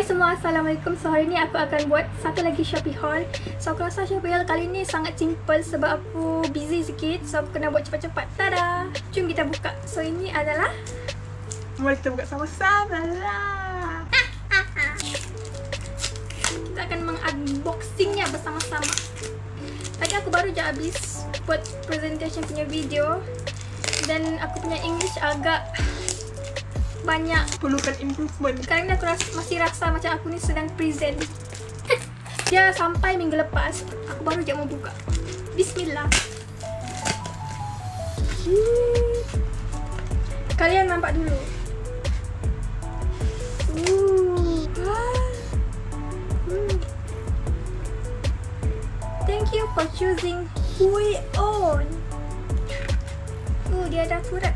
Hai semua, Assalamualaikum. So hari ni aku akan buat satu lagi Shopee haul. So aku rasa Shopee haul kali ni sangat simple sebab aku busy sikit. So aku kena buat cepat-cepat. Tada! Jom kita buka. So ini adalah, mari kita buka sama-sama lah. Kita akan mengunboxingnya bersama-sama. Tadi aku baru je habis buat presentation punya video. Dan aku punya English agak banyak perlukan improvement. Sekarang ni aku masih rasa macam aku ni sedang present. Dia sampai minggu lepas. Aku baru je mau buka. Bismillah. Kalian nampak dulu. Thank you for choosing Hui On. Dia ada surat.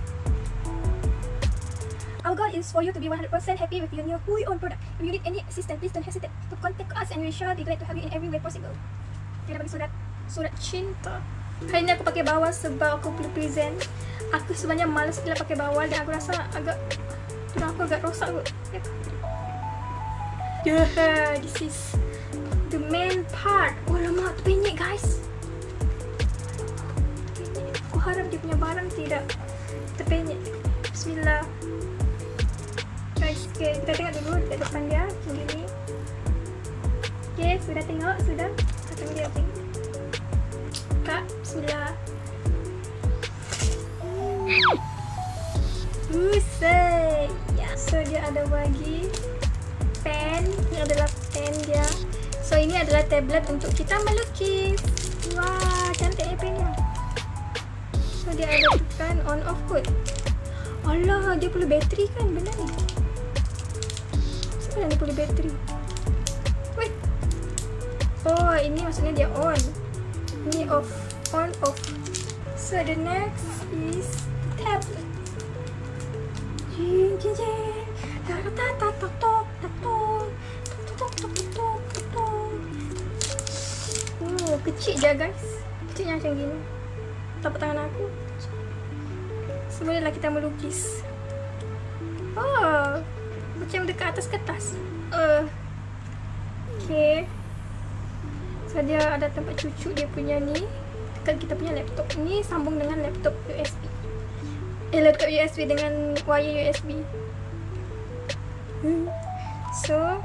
Our goal is for you to be 100% happy with your new Hui On product. If you need any assistance, please don't hesitate to contact us and we shall be glad to help you in every way possible. Dia dah bagi surat cinta. Hari ni aku pakai bawal sebab aku perlu present. Aku sebenarnya malas gila pakai bawal dan aku rasa tudung aku agak rosak kot. This is the main part. Oh lama, terpenyek guys. Aku harap dia punya barang tidak terpenyek. Bismillah. Guys, okay, kita tengok dulu dekat depan dia macam ni. Okay, sudah tengok, sudah. Pasang dia, okay. Buka, bismillah. Buset. Ya, so dia ada bagi pen. Ini adalah pen dia. So ini adalah tablet untuk kita melukis. Wah, cantik pennya. So dia ada tekan on off kot. Alah, dia perlu bateri kan benda ni. Kenapa dia perlu bateri? Wait. Oh, ini maksudnya dia on. Ini off. On, off. So the next is tablet. Jing jing jing. Kecil je guys. Kecilnya macam gini. Tapak tangan aku. Sebenarnya kita melukis. Oh, macam dekat atas kertas. Okay. So dia ada tempat cucuk dia punya ni. Dekat kita punya laptop ni sambung dengan laptop USB. Laptop USB dengan wire USB. So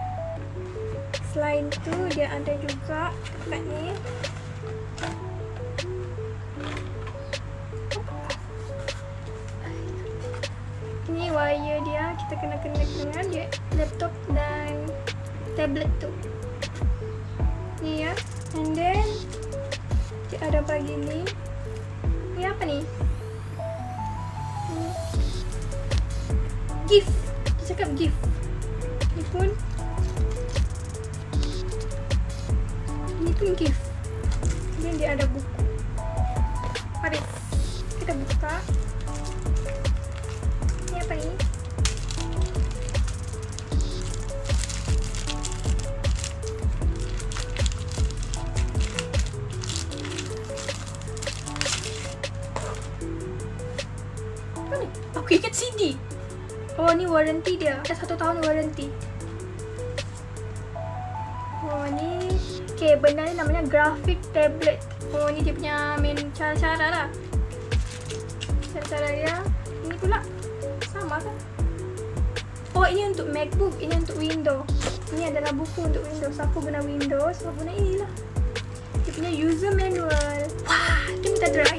selain tu dia ada juga dekat ni. Ini wire dia, kita kena dengan dia laptop dan tablet tu. Ni ya. And then dia ada bagi ni. Ni apa ni? Gift. Dia cakap gift. Ni pun gift. Dan dia ada buku. Mari kita buka. Ini apa ni? Apa ni? Aku ingat CD. Oh, ni warranty dia. Ada 1 tahun warranty. Oh, ni. Okay, benda ni namanya graphic tablet. Oh, ni dia punya main cara-cara lah. Cara-cara dia. Ini pula. Sama kan? Oh, ini untuk MacBook. Ini untuk Windows. Ini adalah buku untuk Windows. Aku guna Windows. Aku guna inilah. Dia punya user manual. Wah, jom kita try.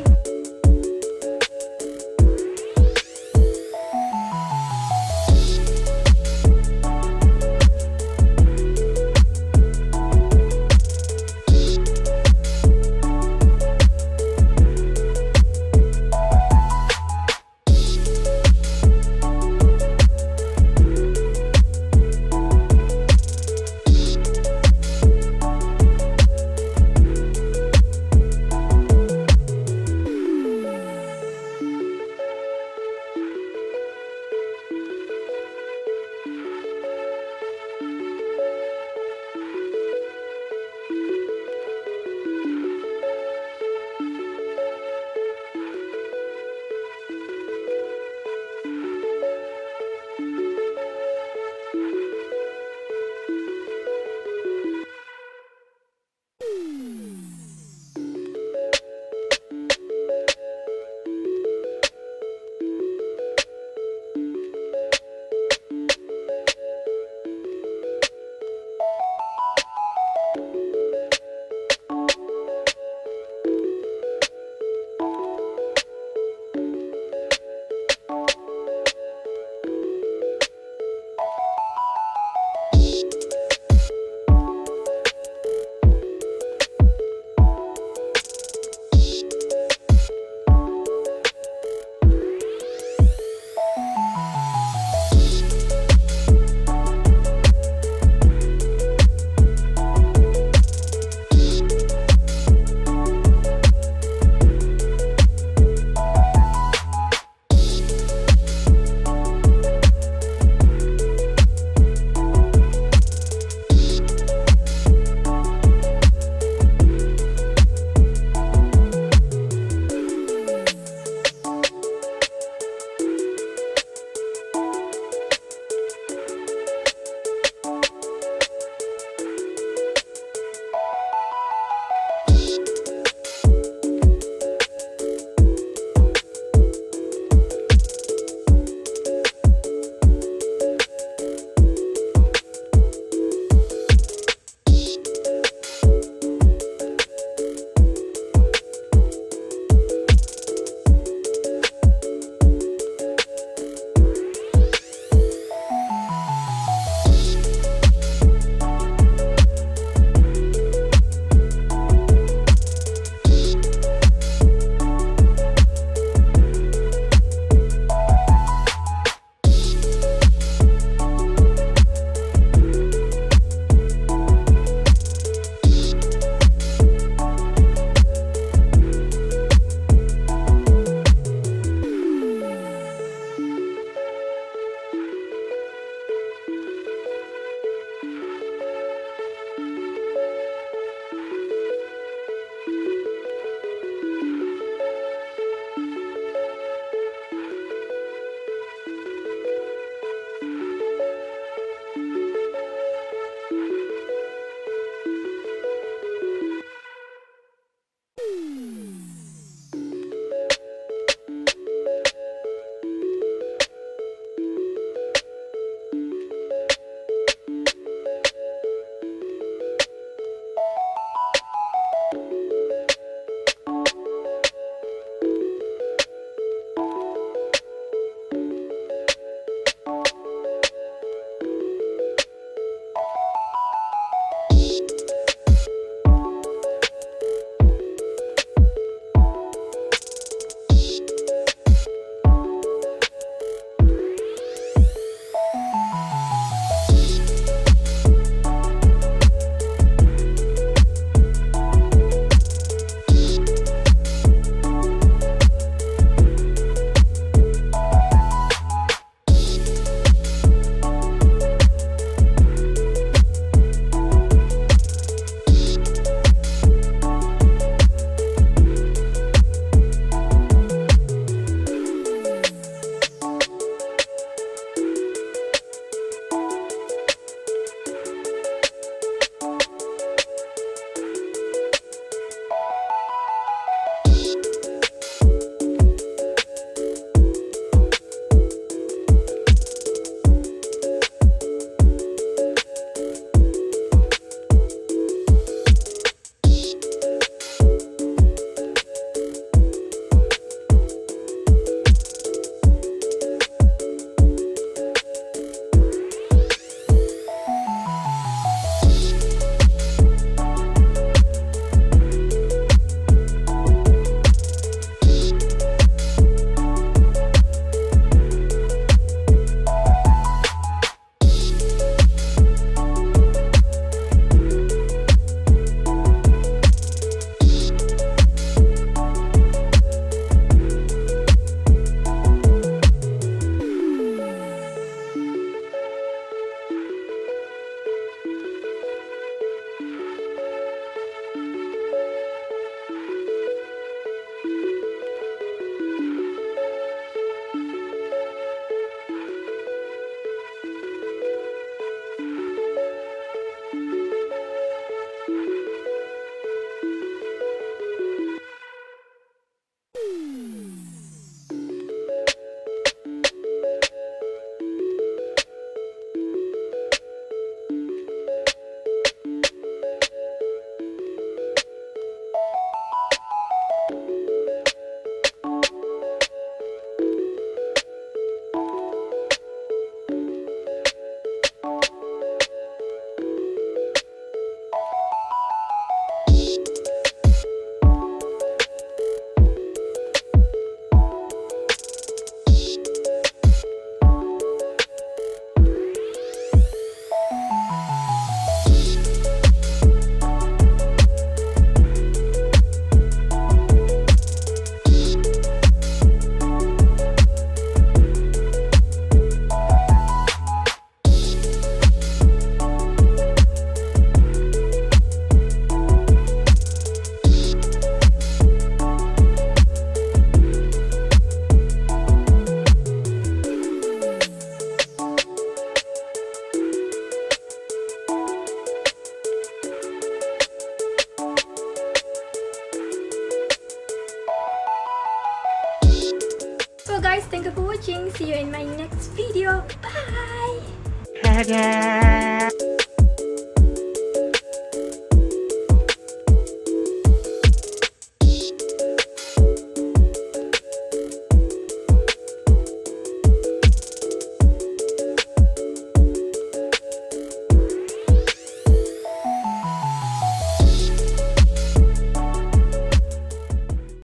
guys, thank you for watching. See you in my next video. Bye.